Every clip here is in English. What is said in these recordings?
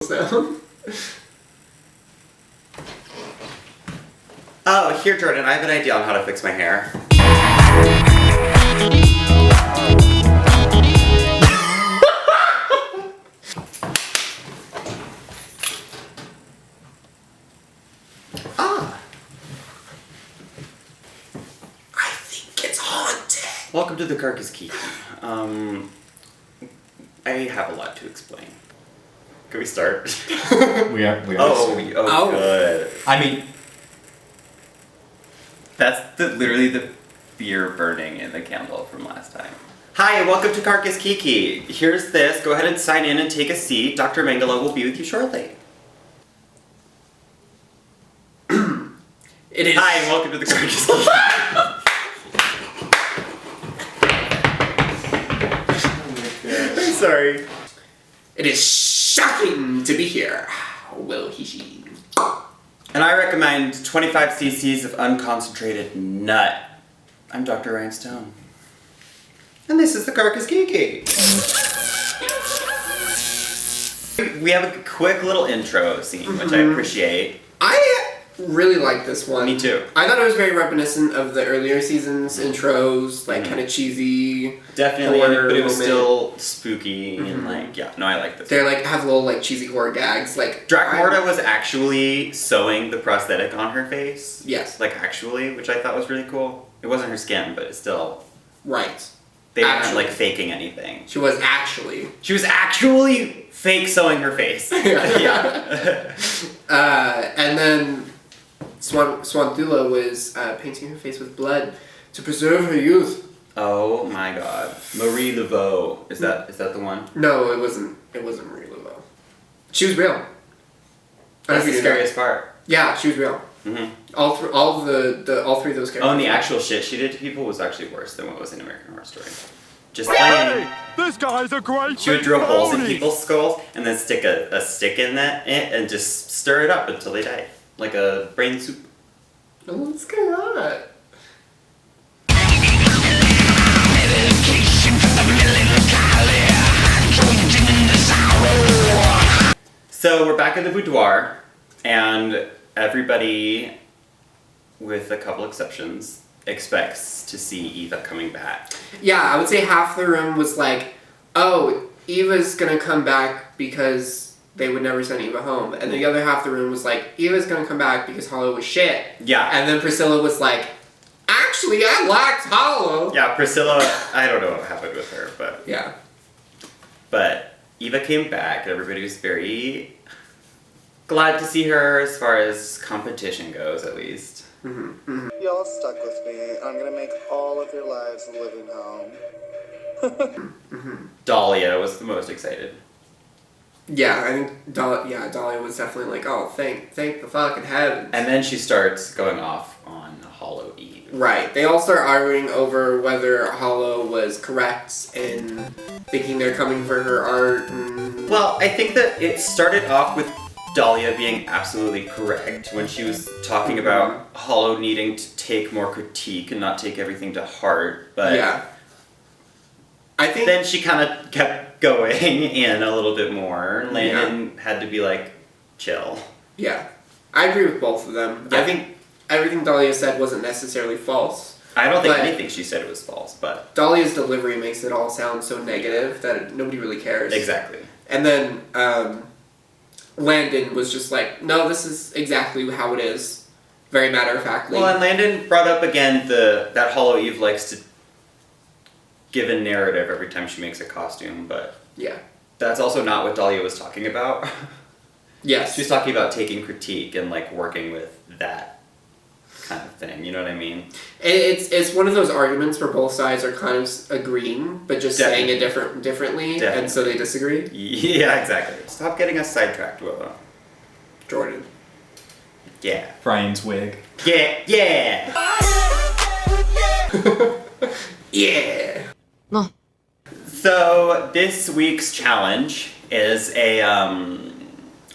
sound. Oh, here, Jordan, I have an idea on how to fix my hair. I think it's haunted. Welcome to the Carcass, Kiki. I have a lot to explain. Can we start? We are. Oh, good. I mean, That's literally the beer burning in the candle from last time. Hi, and welcome to Carcass Kiki. Here's this. Go ahead and sign in and take a seat. Dr. Mangala will be with you shortly. It is. Hi, and welcome to the Carcass Kiki. I'm sorry. It is shocking to be here. Will he? And I recommend 25 cc's of unconcentrated nut. I'm Dr. Rhinestone. And this is the Carcass Kiki. We have a quick little intro scene, which I appreciate. I really like this one. Me too. I thought it was very reminiscent of the earlier seasons intros, like kind of cheesy. Definitely, horror but it was moment. still spooky and like, yeah, no, I like this. They're like have little like cheesy horror gags, like Dragula was actually sewing the prosthetic on her face. Yes. Like actually, which I thought was really cool. It wasn't her skin, but it's still, Right. they weren't Actually. like faking anything. She was actually. She was actually fake sewing her face. Yeah. And then Swantula was painting her face with blood to preserve her youth. Oh my god. Marie Laveau. Is that the one? No, it wasn't. It wasn't Marie Laveau. She was real. That's the I don't know if you knew that. scariest part. Yeah, she was real. Mm-hmm. All three of those characters. Oh, and the actual shit she did to people was actually worse than what was in American Horror Story. Just saying. This guy's a great She would drill holes in brownie. people's skulls and then stick a stick in it and just stir it up until they died. Like a brain soup. Oh, what's going on? So we're back in the boudoir, and everybody, with a couple exceptions, expects to see Eva coming back. Yeah, I would say half the room was like, "Oh, Eva's gonna come back because they would never send Eva home," and the other half of the room was like, "Eva's gonna come back because Hollow was shit." Yeah. And then Priscilla was like, "Actually, I liked Hollow." Yeah, Priscilla, I don't know what happened with her, Yeah. but Eva came back, and everybody was very glad to see her as far as competition goes, at least. Y'all stuck with me. I'm gonna make all of your lives a living home. Dahlia was the most excited. Yeah, I think Dahlia was definitely like, "Oh, thank the fucking heavens." And then she starts going off on Hollow Eve. Right. They all start arguing over whether Hollow was correct in thinking they're coming for her art. And Well, I think that it started off with Dahlia being absolutely correct when she was talking about Hollow needing to take more critique and not take everything to heart, but yeah. I think then she kind of kept going in a little bit more. Landon had to be like, chill. yeah. I agree with both of them. Yeah. I think everything Dahlia said wasn't necessarily false. I don't think But- anything she said was false, but Dahlia's delivery makes it all sound so negative that nobody really cares. exactly. And then Landon was just like, "No, this is exactly how it is." Very matter-of-factly. Well, and Landon brought up again that Hollow Eve likes to give a narrative every time she makes a costume, but yeah. that's also not what Dahlia was talking about. Yes. She was talking about taking critique and like working with that kind of thing, you know what I mean? It's one of those arguments where both sides are kind of agreeing, but just saying it differently, Definitely. and so they disagree. Yeah, exactly. Stop getting us sidetracked, Willow. Jordan. Yeah. Brian's wig. Yeah, yeah! Yeah. So, this week's challenge is a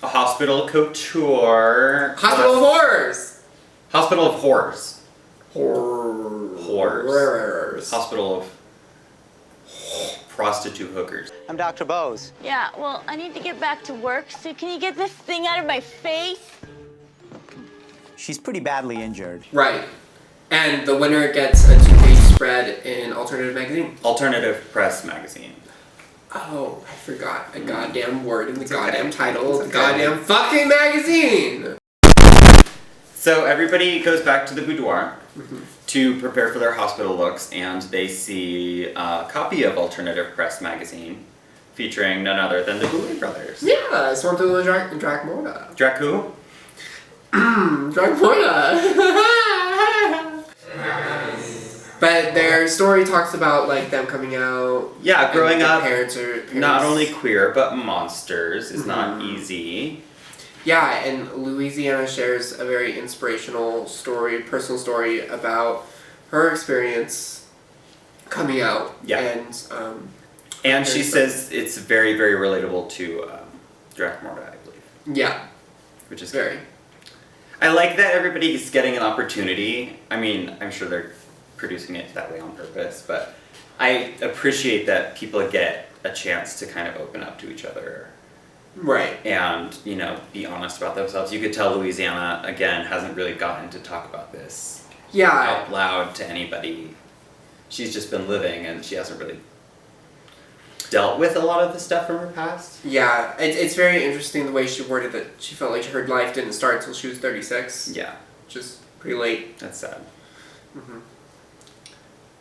hospital couture... Hospital of Horrors. Hospital of Horrors. Horrors. Horrors. Hospital of prostitute hookers. I'm Dr. Bose. Yeah, well, I need to get back to work, so can you get this thing out of my face? She's pretty badly injured. Right. And the winner gets a 2-page spread in Alternative Magazine. Alternative Press magazine. Oh, I forgot a goddamn word in the It's goddamn okay. title of It's the okay. goddamn fucking magazine! So everybody goes back to the boudoir to prepare for their hospital looks, and they see a copy of Alternative Press magazine featuring none other than the Boulay brothers. Yeah, Swantula and Dragmorda. Dracu? Dragmorda! But their story talks about like them coming out. Yeah, growing and their up, Parents are not only queer, but monsters is not easy. Yeah, and Louisiana shares a very inspirational story, personal story about her experience coming out. Yeah. And And she says it's very, very relatable to Dracmorda, I believe. yeah, Which is very. I like that everybody's getting an opportunity. I mean, I'm sure they're producing it that way on purpose, but I appreciate that people get a chance to kind of open up to each other. Right. And, you know, be honest about themselves. You could tell Louisiana, again, hasn't really gotten to talk about this Yeah. out loud to anybody. She's just been living and she hasn't really dealt with a lot of the stuff from her past. Yeah, it's very interesting the way she worded that she felt like her life didn't start until she was 36. Yeah, Which is pretty late. that's sad.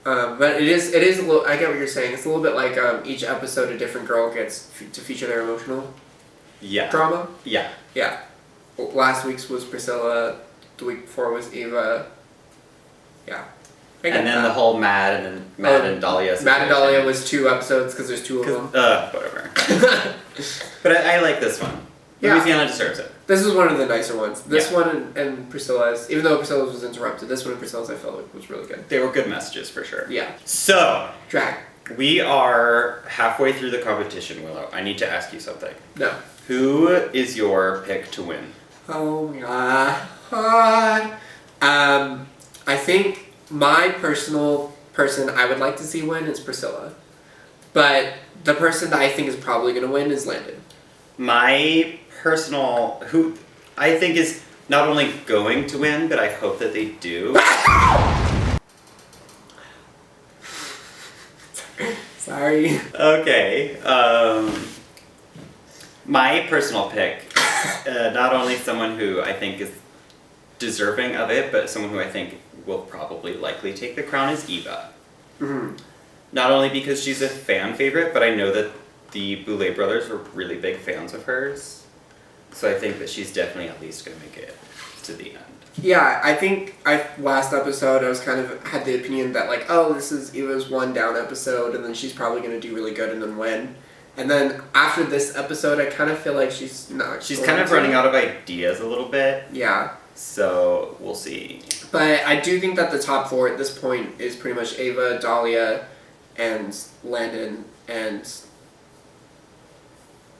But it is a little, I get what you're saying. It's a little bit like each episode a different girl gets to feature their emotional Yeah. drama. Yeah. Yeah. Well, last week's was Priscilla, the week before was Eva. Yeah. I get And then that. the whole Mad and then Mad and Dahlia Mad and situation. Dahlia was 2 episodes because there's 2 of them. Whatever. But I like this one. Yeah. Louisiana deserves it. This was one of the nicer ones. This Yeah. one and Priscilla's, even though Priscilla's was interrupted, this one and Priscilla's I felt like was really good. They were good messages for sure. Yeah. So, Drag. we are halfway through the competition, Willow. I need to ask you something. No. Who is your pick to win? Oh my god. I think my personal person I would like to see win is Priscilla. But the person that I think is probably going to win is Landon. My personal, who I think is not only going to win, but I hope that they do. Sorry. Okay. My personal pick, not only someone who I think is deserving of it, but someone who I think will probably likely take the crown is Eva. Mm-hmm. Not only because she's a fan favorite, but I know that the Boulay brothers were really big fans of hers. So I think that she's definitely at least going to make it to the end. Yeah, I think last episode I was kind of had the opinion that like, oh, this is Eva's one down episode and then she's probably going to do really good and then win. And then after this episode I kind of feel like she's not. She's kind of running out of ideas a little bit. Yeah. So we'll see. But I do think that the top 4 at this point is pretty much Ava, Dahlia, and Landon, and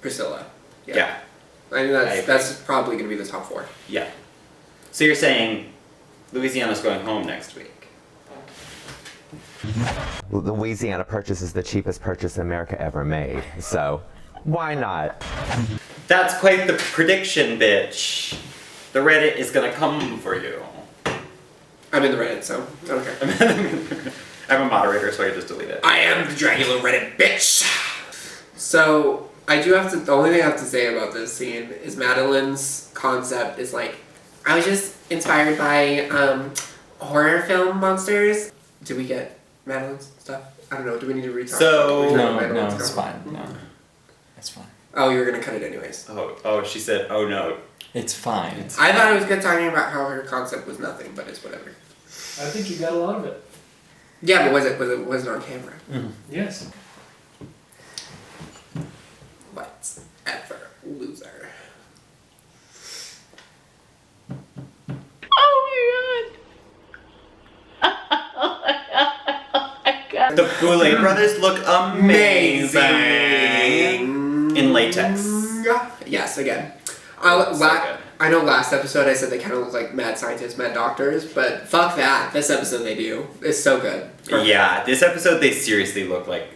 Priscilla. Yeah. I think I agree. that's probably going to be the top 4. Yeah. So you're saying Louisiana's going home next week? Louisiana Purchase is the cheapest purchase America ever made, so why not? That's quite the prediction, bitch. The Reddit is gonna come for you. I'm in the Reddit, so I don't care. I'm a moderator, so I can just delete it. I am the Dragula Reddit bitch! So, I do have to, the only thing I have to say about this scene is Madeline's concept is like, I was just inspired by horror film monsters. Did we get Madeline's stuff? I don't know, do we need to retalk? So- No, Madeline's it's comment? fine. No, it's fine. Oh, you were gonna cut it anyways. Oh, she said, oh no. It's fine. It's I thought it was good talking about how her concept was nothing, but it's whatever. I think you got a lot of it. Yeah, but was it on camera? Yes. Whatever, loser. Oh my god. The Boulay brothers look amazing. In latex. Yes, again. So good. I know last episode I said they kind of look like mad scientists, mad doctors, but fuck that. This episode they do. It's so good. Perfect. Yeah, this episode they seriously look like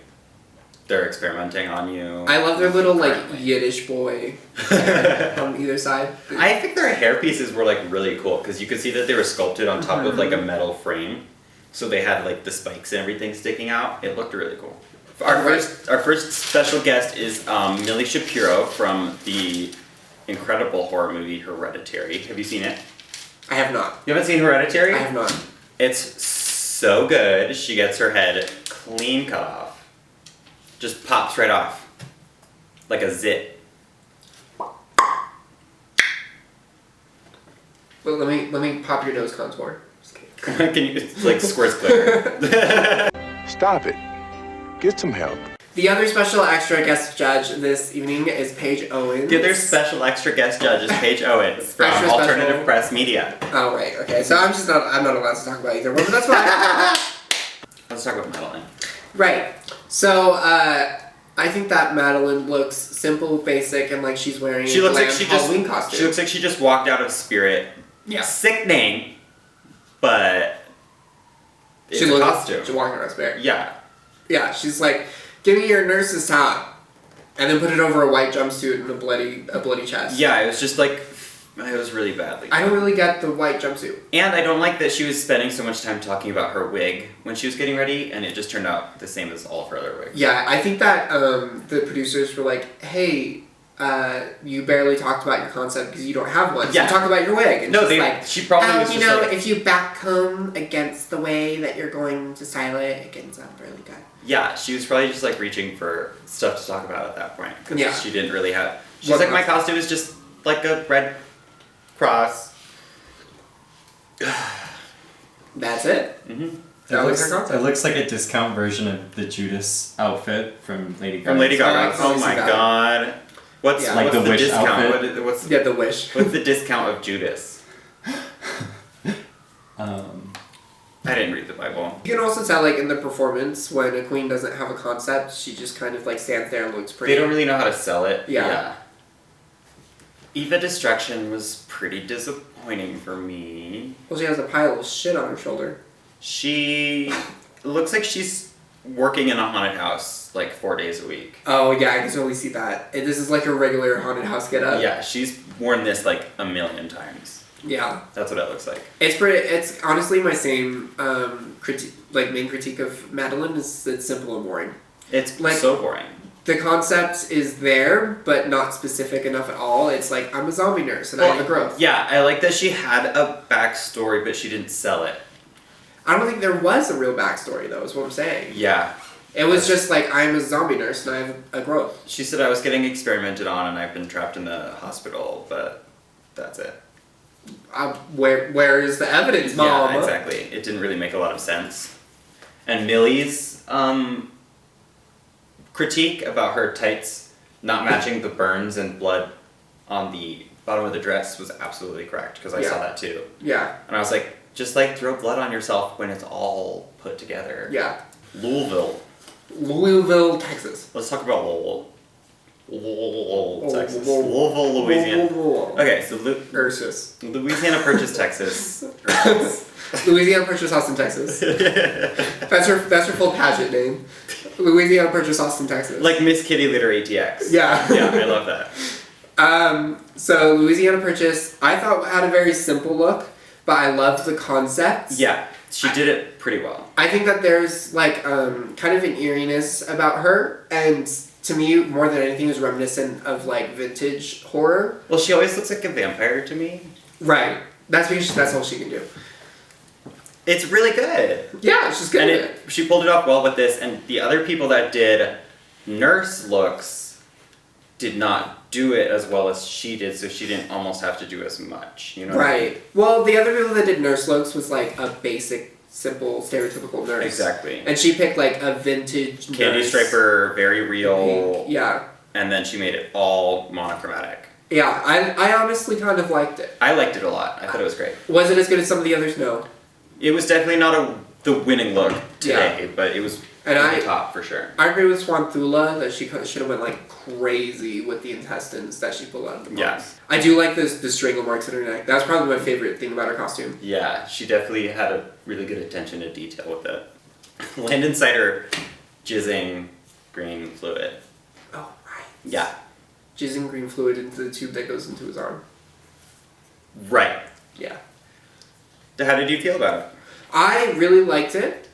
they're experimenting on you. I love their little like currently. Yiddish boy on either side. I think their hair pieces were like really cool because you could see that they were sculpted on top of like a metal frame, so they had like the spikes and everything sticking out. It looked really cool. Our first special guest is Millie Shapiro from the incredible horror movie Hereditary. Have you seen it? I have not. You haven't seen Hereditary? I have not. It's so good. She gets her head clean cut off. Just pops right off. Like a zit. Well, let me pop your nose contour. Just kidding. Can you, it's like squirts clear. Stop it. Get some help. The other special extra guest judge this evening is Paige Owens. The other special extra guest judge is Paige Owens from Extra Alternative special. Press Media. Oh right, okay. So I'm not allowed to talk about either one, but that's fine. Let's talk about Madeline. Right. So I think that Madeline looks simple, basic, and like she's wearing She a looks like glam she Halloween just costume. she looks like she just walked out of Spirit. Yeah. Sickening, but it's a costume. She's walking around Spirit. Yeah. Yeah, she's like, give me your nurse's top, and then put it over a white jumpsuit and a bloody chest. Yeah, it was just like, it was really badly. I don't really get the white jumpsuit. And I don't like that she was spending so much time talking about her wig when she was getting ready, and it just turned out the same as all of her other wigs. Yeah, I think that the producers were like, hey, you barely talked about your concept because you don't have one. So Yeah. talk about your wig. And No, she's they. like, She probably was you just know, like, if you back comb against the way that you're going to style it, it ends up really good. yeah, she was probably just like reaching for stuff to talk about at that point. 'Cause Yeah. she didn't really have. She's What like, my costume? costume is just like a red cross. That's it. Mm-hmm. That was her concept. It looks like a discount version of the Judas outfit from Lady Gaga. From Lady Gaga. Oh, I Oh my see that. god. What's Yeah. Like what's the the Wish discount? outfit? What's Yeah, the wish. what's the discount of Judas? I didn't read the Bible. You can also tell, like, in the performance, when a queen doesn't have a concept, she just kind of, like, stands there and looks pretty. They don't really know how to sell it. Yeah. Eva Distraction was pretty disappointing for me. Well, she has a pile of shit on her shoulder. She looks like she's working in a haunted house like 4 days a week. Oh, yeah, I can totally see that. This is like a regular haunted house getup. Yeah, she's worn this like a million times. Yeah. That's what it looks like. It's honestly my same main critique of Madeline is it's simple and boring. It's Like- so boring. The concept is there, but not specific enough at all. It's like, I'm a zombie nurse and I have a growth. Yeah, I like that she had a backstory, but she didn't sell it. I don't think there was a real backstory, though, is what I'm saying. Yeah. It was just like, I'm a zombie nurse and I have a growth. She said I was getting experimented on and I've been trapped in the hospital, but that's it. Where is the evidence, Mama? Yeah, exactly. It didn't really make a lot of sense. And Millie's critique about her tights not matching the burns and blood on the bottom of the dress was absolutely correct, because I saw Yeah. that too. Yeah. And I was like, just like throw blood on yourself when it's all put together. Yeah. Louisville, Texas. Let's talk about Louisville, Texas. Lowell. Louisville, Louisiana. Okay, so Ursus. Louisiana Purchase, Texas. Louisiana Purchase, Austin, Texas. That's her full pageant name. Louisiana Purchase, Austin, Texas. Like Miss Kitty Litter ATX. Yeah. Yeah, I love that. So Louisiana Purchase, I thought had a very simple look, but I loved the concept. Yeah, she did it pretty well. I think that there's like kind of an eeriness about her, and to me, more than anything, is reminiscent of like vintage horror. Well, she always looks like a vampire to me. Right. That's because that's all she can do. It's really good. Yeah, she's good And at it. she pulled it off well with this, and the other people that did nurse looks did not do it as well as she did, so she didn't almost have to do as much. You know what I mean? Right. Well, the other people that did nurse looks was like a basic, simple, stereotypical nurse. Exactly. And she picked like a vintage Candy nurse. striper, very real. Pink. Yeah. And then she made it all monochromatic. Yeah, I honestly kind of liked it. I liked it a lot. I thought it was great. Was it as good as some of the others? No. It was definitely not the winning look today, but it was And at the top for sure. I agree with Swanthula that she should have went like crazy with the intestines that she pulled out of the box. Yeah. I do like the strangle marks in her neck. That's probably my favorite thing about her costume. Yeah, she definitely had a really good attention to detail with it. Landon Sider jizzing green fluid. Oh, right. Yeah. Jizzing green fluid into the tube that goes into his arm. Right. Yeah. How did you feel about it? I really liked it.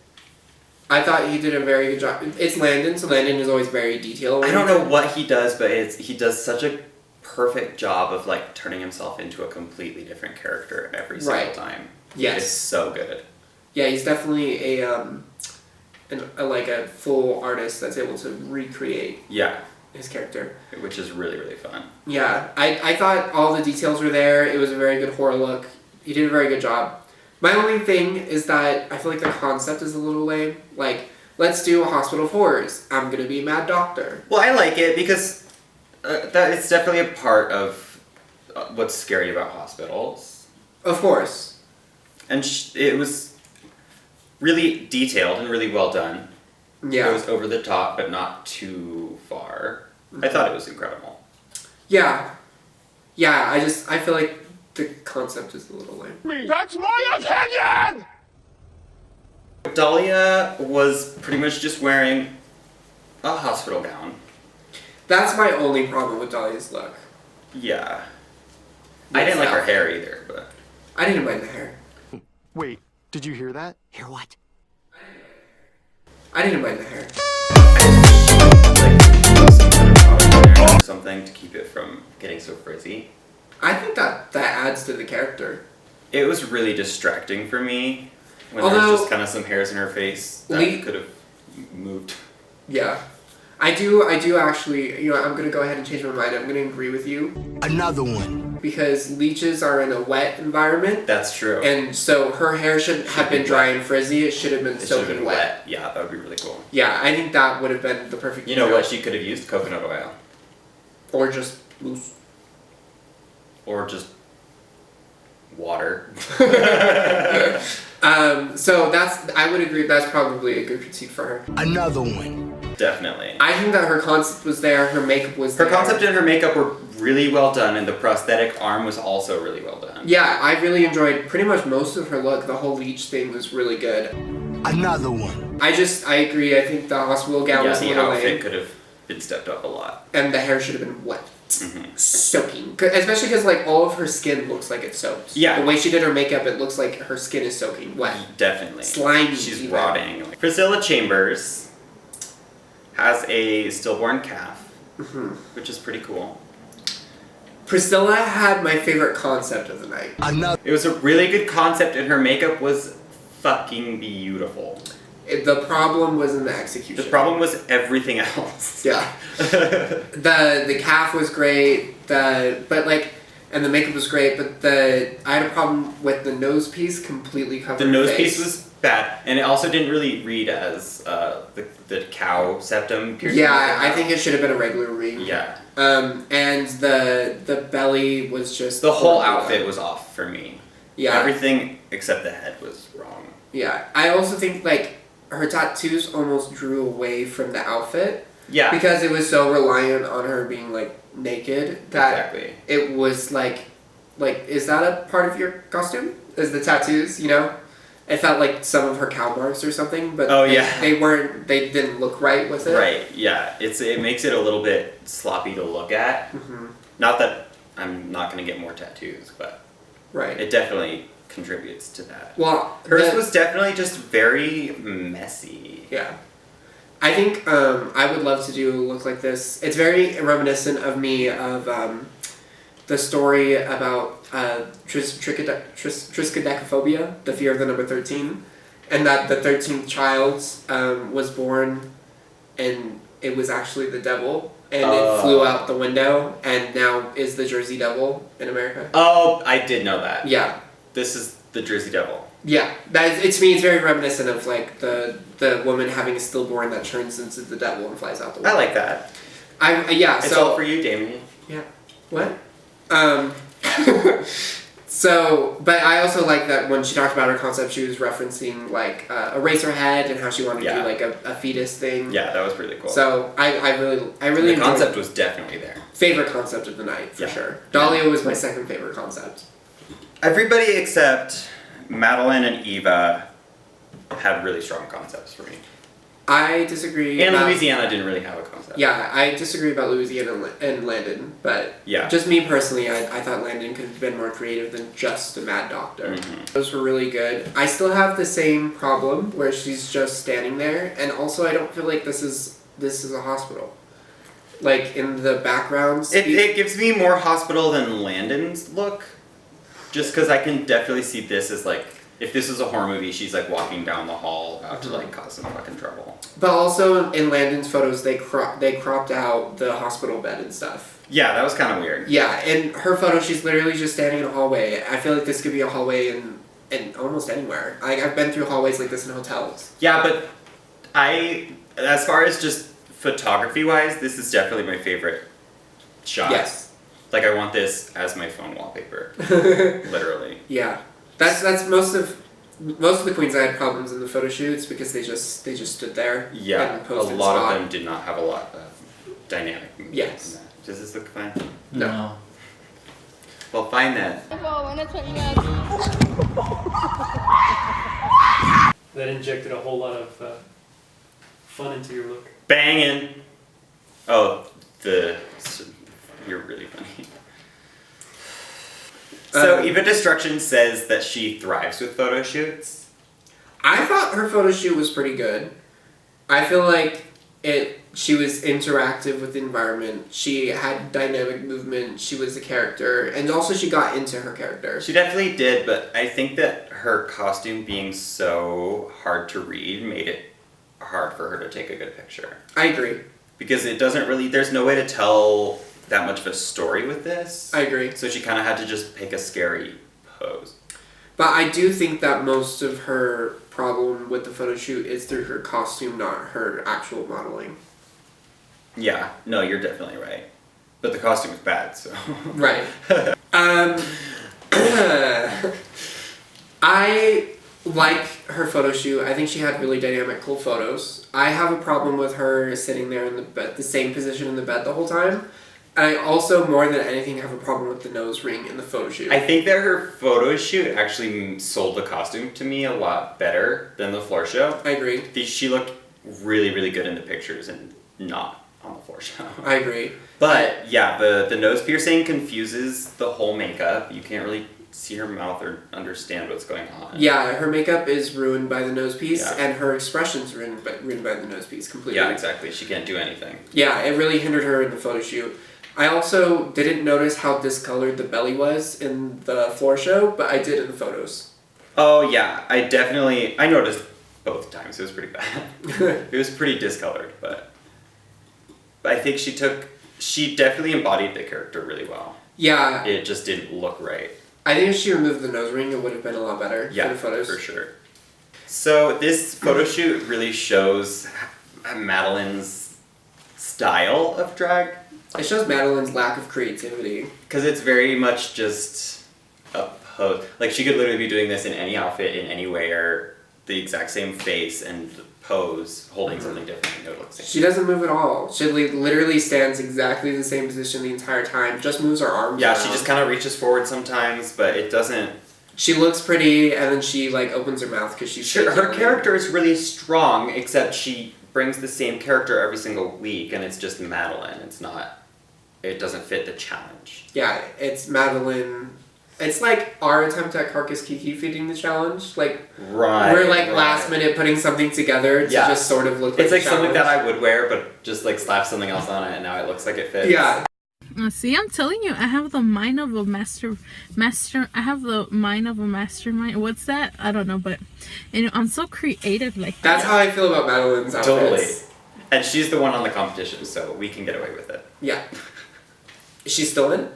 I thought he did a very good job. It's Landon, so Landon is always very detailed. I don't know what he does, but he does such a perfect job of like turning himself into a completely different character every single time. Yes. It's so good. Yeah, he's definitely a full artist that's able to recreate his character. Which is really, really fun. Yeah, I thought all the details were there. It was a very good horror look. He did a very good job. My only thing is that I feel like the concept is a little lame. Like, let's do a hospital of horrors. I'm gonna be a mad doctor. Well, I like it because that it's definitely a part of what's scary about hospitals. Of course. And it was really detailed and really well done. Yeah. It was over the top, but not too far. I thought it was incredible. Yeah. Yeah, I feel like the concept is a little lame. That's my opinion! Dahlia was pretty much just wearing a hospital gown. That's my only problem with Dahlia's look. Yeah. I didn't like her hair either, but... I didn't mind the hair. Wait, did you hear that? Hear what? I didn't mind the hair. Or something to keep it from getting so frizzy. I think that adds to the character. It was really distracting for me when Although, there's just kind of some hairs in her face that could have moved. Yeah. I do actually, I'm going to go ahead and change my mind. I'm going to agree with you. Another one. Because leeches are in a wet environment. That's true. And so her hair shouldn't have been dry and frizzy. It should have been soaking wet. Yeah, that would be really cool. Yeah, I think that would have been the perfect... You know what? She could have used coconut oil. Or just mousse. Or just water. So I would agree that's probably a good critique for her. Another one. Definitely. I think that her concept was there, her makeup was there. Her concept and her makeup were really well done, and the prosthetic arm was also really well done. Yeah, I really enjoyed pretty much most of her look. The whole leech thing was really good. Another one. I agree. I think the hospital gown was a little lame. The outfit could have been stepped up a lot. And the hair should have been wet. Mm-hmm. Soaking. Especially because like all of her skin looks like it's soaked. Yeah. The way she did her makeup, it looks like her skin is soaking wet. Definitely. Slimy. She's rotting. Priscilla Chambers has a stillborn calf, which is pretty cool. Priscilla had my favorite concept of the night. It was a really good concept, and her makeup was fucking beautiful. The problem was in the execution. The problem was everything else. Yeah. the calf was great. And the makeup was great, but I had a problem with the nose piece completely covering The her nose face. piece was bad, and it also didn't really read as the cow septum piercing. Yeah, I think it should have been a regular ring. Yeah. And the belly was just... The whole outfit was off for me. Yeah. Everything except the head was wrong. Yeah. I also think, her tattoos almost drew away from the outfit. Yeah. Because it was so reliant on her being, naked that exactly. It was, is that a part of your costume? Is the tattoos, It felt like some of her cow marks or something, but they didn't look right with it. Right, yeah. It makes it a little bit sloppy to look at. Mm-hmm. Not that I'm not going to get more tattoos, but right. It definitely contributes to that. Well, hers was definitely just very messy. Yeah. I think I would love to do a look like this. It's very reminiscent of me of the story about triskaidekaphobia, the fear of the number 13, and that the 13th child was born and it was actually the devil, and it flew out the window and now is the Jersey Devil in America. Oh, I did know that. Yeah. This is the Jersey Devil. Yeah, to me it's very reminiscent of the woman having a stillborn that turns into the devil and flies out the window. I like that. It's all for you, Damien. Yeah. What? But I also like that when she talked about her concept, she was referencing Eraserhead and how she wanted to do a fetus thing. Yeah, that was really cool. So I really the concept was definitely there. Favorite concept of the night for sure. Dahlia was my second favorite concept. Everybody except Madeline and Eva had really strong concepts for me. I disagree. And about, Louisiana didn't really have a concept. Yeah, I disagree about Louisiana and Landon, but Yeah. just me personally, I thought Landon could have been more creative than just a mad doctor. Those were really good. I still have the same problem where she's just standing there, and also I don't feel like this is a hospital. Like in the backgrounds, It gives me more hospital than Landon's look, just because I can definitely see this as like, if this was a horror movie, she's like walking down the hall about to like cause some fucking trouble. But also in Landon's photos, they cropped out the hospital bed and stuff. Yeah, that was kind of weird. Yeah, in her photo, she's literally just standing in a hallway. I feel like this could be a hallway in almost anywhere. I've been through hallways like this in hotels. Yeah, but as far as just photography wise, this is definitely my favorite shot. Yes. Like I want this as my phone wallpaper. Literally. Yeah, that's most of the queens I had problems in the photo shoots because they just stood there. Yeah, and a posted lot spot. of them did not have a lot of dynamic movement. Yes. in that. Does this look fine? No. Well, fine then. That injected a whole lot of fun into your look. Banging. Oh, you're really funny. So Eva Destruction says that she thrives with photo shoots. I thought her photo shoot was pretty good. I feel like she was interactive with the environment. She had dynamic movement. She was a character. And also she got into her character. She definitely did, but I think that her costume being so hard to read made it hard for her to take a good picture. I agree. Because it doesn't really, there's no way to tell that much of a story with this. I agree. So she kind of had to just pick a scary pose. But I do think that most of her problem with the photo shoot is through her costume, not her actual modeling. Yeah, no, you're definitely right. But the costume is bad, so. Right. I like her photo shoot. I think she had really dynamic, cool photos. I have a problem with her sitting there in the bed, the same position in the bed the whole time. And I also, more than anything, have a problem with the nose ring in the photo shoot. I think that her photo shoot actually sold the costume to me a lot better than the floor show. I agree. She looked really, really good in the pictures and not on the floor show. I agree. But yeah, the nose piercing confuses the whole makeup. You can't really see her mouth or understand what's going on. Yeah, her makeup is ruined by the nose piece, Yeah. and her expression's ruined by the nose piece completely. Yeah, exactly. She can't do anything. Yeah, it really hindered her in the photo shoot. I also didn't notice how discolored the belly was in the floor show, but I did in the photos. Oh yeah, I noticed both times. It was pretty bad. It was pretty discolored, but I think she definitely embodied the character really well. Yeah. It just didn't look right. I think if she removed the nose ring, it would have been a lot better Yeah, for the photos. for sure. So this photo shoot really shows Madeline's style of drag. It shows Madeline's lack of creativity. Because it's very much just a pose. Like, she could literally be doing this in any outfit, in any wear, the exact same face and pose, holding something different, and it would look the same. She doesn't move at all. She literally stands exactly the same position the entire time, just moves her arms Yeah, around. she just kind of reaches forward sometimes, but it doesn't... She looks pretty, and then she, like, opens her mouth because she's... Sure, her character is really strong, except she brings the same character every single week, and it's just Madeline. It's not... It doesn't fit the challenge. Yeah, it's Madeline... It's like our attempt at Carcass Kiki fitting the challenge. Like, we're like last minute putting something together to just sort of look like it's like the something challenge. that I would wear, but just like slap something else on it, and now it looks like it fits. Yeah. See, I'm telling you, I have the mind of a master. I have the mind of a mastermind. What's that? I don't know, but I'm so creative like that. That's how I feel about Madeline's outfits. Totally. And she's the one on the competition, so we can get away with it. Yeah. Is she still in?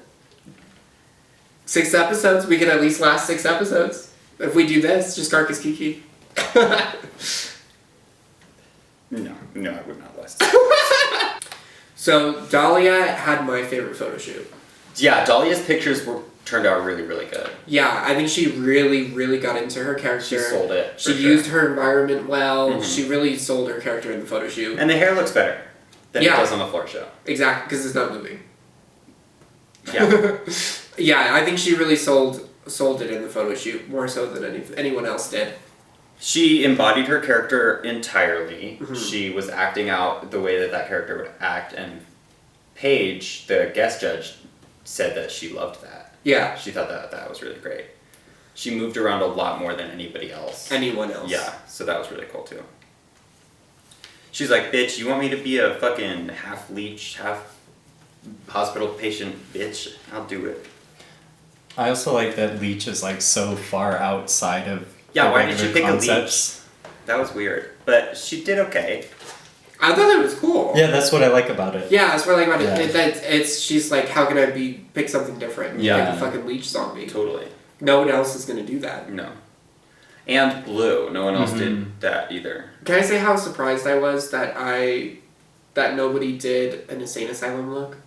6 episodes? We could at least last 6 episodes. If we do this, just Carcass Kiki. No, I would not last. So, Dahlia had my favorite photo shoot. Yeah, Dahlia's pictures turned out really, really good. Yeah, I think she really, really got into her character. She sold it. She used her environment well. Mm-hmm. She really sold her character in the photo shoot. And the hair looks better than it does on the floor show. Exactly, because it's not moving. Yeah. Yeah, I think she really sold it in the photo shoot more so than anyone else did. She embodied her character entirely. Mhm. She was acting out the way that that character would act, and Paige, the guest judge, said that she loved that. Yeah. She thought that that was really great. She moved around a lot more than anybody else. Anyone else. Yeah, so that was really cool too. She's like, bitch, you want me to be a fucking half leech, half hospital patient, bitch? I'll do it. I also like that Leech is like so far outside of Yeah, the why did you regular pick concepts. a leech? That was weird. But she did okay. I thought it was cool. Yeah, that's what I like about it. Yeah, that's what I like about Yeah. it. It's she's like, how can I pick something different? Yeah. Pick a fucking leech zombie. Totally. No one else is gonna do that. No. And blue. No one else did that either. Can I say how surprised I was that nobody did an insane asylum look?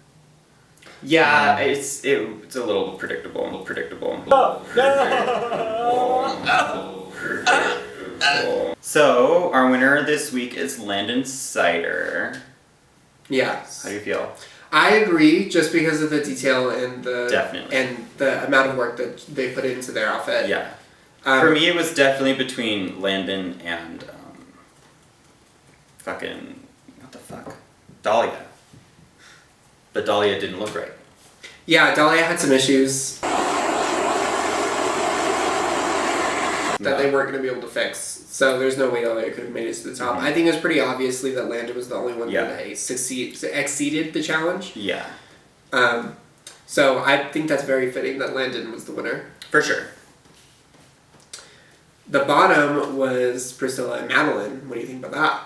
Yeah, it's a little predictable. So, our winner this week is Landon Cider. Yes. How do you feel? I agree, just because of the detail and Definitely. and the amount of work that they put into their outfit. Yeah. For me, it was definitely between Landon and fucking what the fuck, Dahlia. But Dahlia didn't look right. Yeah, Dahlia had some issues that they weren't going to be able to fix. So there's no way Dahlia could have made it to the top. I think it was pretty obviously that Landon was the only one that exceeded the challenge. Yeah. So I think that's very fitting that Landon was the winner. For sure. The bottom was Priscilla and Madeline. What do you think about that?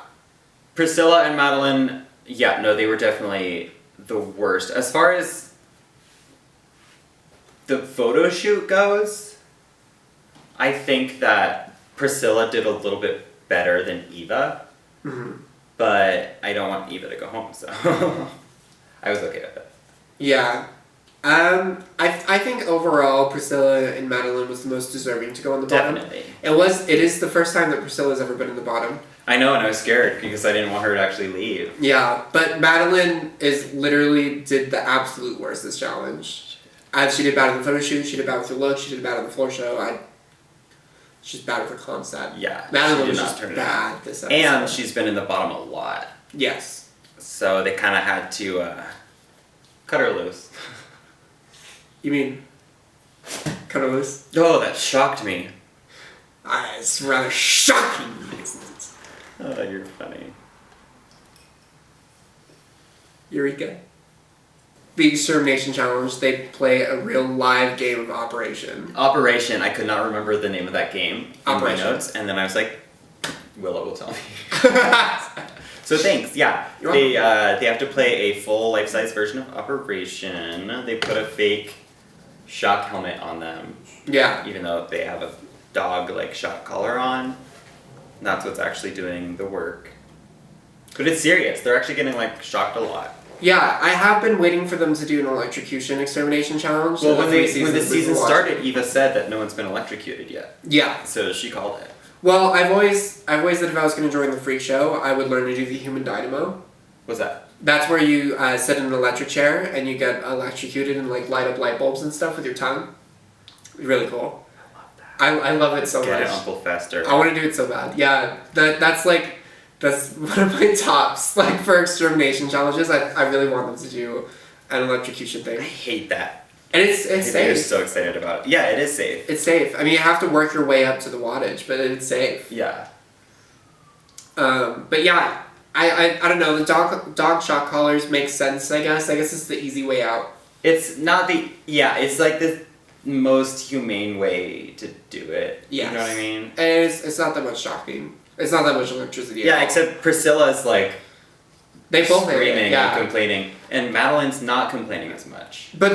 Priscilla and Madeline, yeah, no, they were definitely the worst. As far as the photo shoot goes, I think that Priscilla did a little bit better than Eva, but I don't want Eva to go home, so I was okay with it. Yeah. I think overall Priscilla and Madeline was the most deserving to go on the bottom. Definitely. It is the first time that Priscilla's ever been in the bottom. I know, and I was scared because I didn't want her to actually leave. Yeah, but Madeline literally did the absolute worst this challenge. She did bad in the photo shoot, she did bad with her look, she did bad on the floor show. She's bad with her concept. Yeah. Madeline she was did just not turn it bad out. this episode. And she's been in the bottom a lot. Yes. So they kind of had to cut her loose. You mean cut her loose? Oh, that shocked me. It's rather shocking. Oh, you're funny. Eureka. The Extermination Challenge, they play a real live game of Operation. Operation, I could not remember the name of that game in Operation. my notes, and then I was like, Willow will tell me. So thanks, yeah. You're They have to play a full life-size version of Operation. They put a fake shock helmet on them. Yeah. Even though they have a dog-like shock collar on. That's what's actually doing the work. But it's serious. They're actually getting shocked a lot. Yeah, I have been waiting for them to do an electrocution extermination challenge. Well, when the we've season been started, watching. Eva said that no one's been electrocuted yet. Yeah. So she called it. Well, I've always said if I was going to join the freak show, I would learn to do the human dynamo. What's that? That's where you sit in an electric chair and you get electrocuted and light up light bulbs and stuff with your tongue. Really cool. I love it so much. Get it, Uncle Fester. I want to do it so bad. Yeah, that's one of my tops. For extermination challenges, I really want them to do an electrocution I thing. hate that. And it's You're safe. so excited about it. Yeah, it is safe. It's safe. I mean, you have to work your way up to the wattage, but it's safe. Yeah. But yeah, I don't know. The dog shock collars make sense. I guess it's the easy way out. It's not the it's the most humane way to do it. Yes. You know what I mean? And it's not that much shocking. It's not that much electricity. Yeah, at all. except Priscilla's they both hate screaming it, yeah. and complaining, and Madeline's not complaining as much. But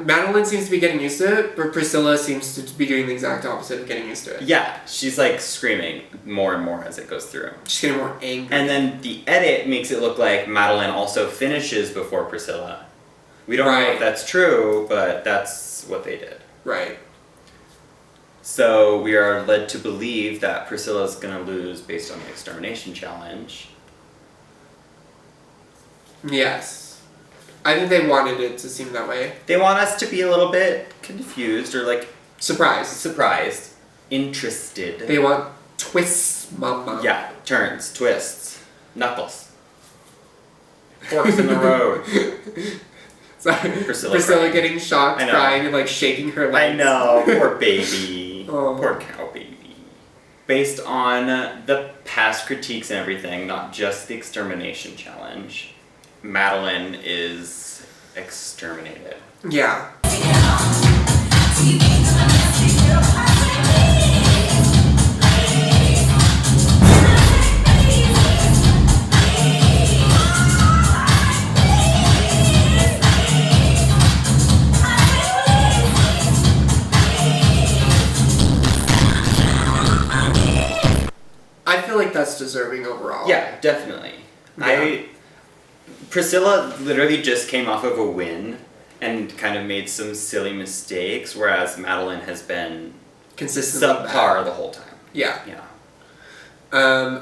Madeline seems to be getting used to it, but Priscilla seems to be doing the exact opposite of getting used to it. Yeah, she's screaming more and more as it goes through. She's getting more angry. And then the edit makes it look like Madeline also finishes before Priscilla. We don't know if that's true, but that's what they did. Right. So we are led to believe that Priscilla's gonna lose based on the extermination challenge. Yes. I think they wanted it to seem that way. They want us to be a little bit confused or surprised, interested. They want twists mama. Yeah, turns, twists, knuckles, forks in the road. Sorry, Priscilla Priscilla crying. getting shocked, I know. crying, and like shaking her legs. I know, poor baby. Oh. Poor cow baby. Based on the past critiques and everything, not just the extermination challenge, Madeline is exterminated. Yeah. I feel like that's deserving overall. Yeah, definitely. Yeah. Priscilla literally just came off of a win and kind of made some silly mistakes, whereas Madeline has been Consistently subpar bad. the whole time. Yeah. Yeah.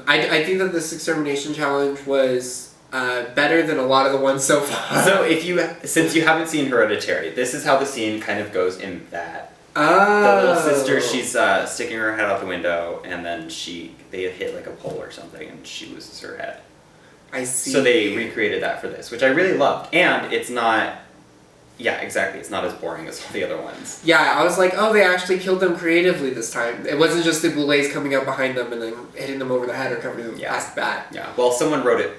I think that this extermination challenge was better than a lot of the ones so far. So since you haven't seen Hereditary, this is how the scene kind of goes in that. Oh. The little sister, she's sticking her head out the window, and then they hit like a pole or something, and she loses her head. I see. So they recreated that for this, which I really loved. And it's not, yeah, exactly, it's not as boring as all the other ones. Yeah, I was like, oh, they actually killed them creatively this time. It wasn't just the boulets coming up behind them and then hitting them over the head or covering them past the back. Yeah, well, someone wrote it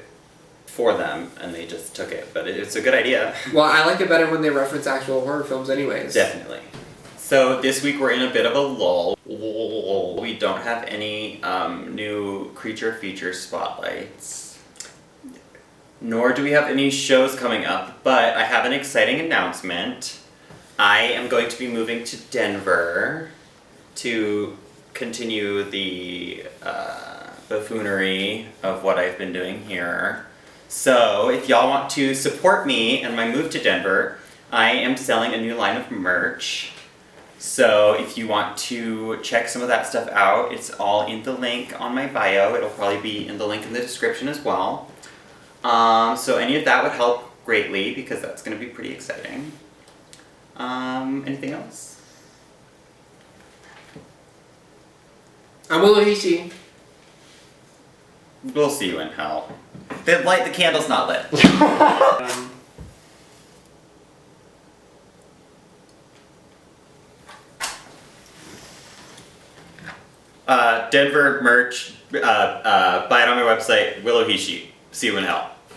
for them, and they just took it, but it's a good idea. Well, I like it better when they reference actual horror films anyways. Definitely. So this week we're in a bit of a lull. We don't have any new creature feature spotlights. Nor do we have any shows coming up, but I have an exciting announcement. I am going to be moving to Denver to continue the buffoonery of what I've been doing here. So if y'all want to support me and my move to Denver, I am selling a new line of merch. So if you want to check some of that stuff out, it's all in the link on my bio. It'll probably be in the link in the description as well. So any of that would help greatly because that's going to be pretty exciting. Anything else? I'm Willow-Hishi. We'll see you in hell. The candle's not lit. Denver merch, buy it on my website, Willow-Hishi. See you in hell.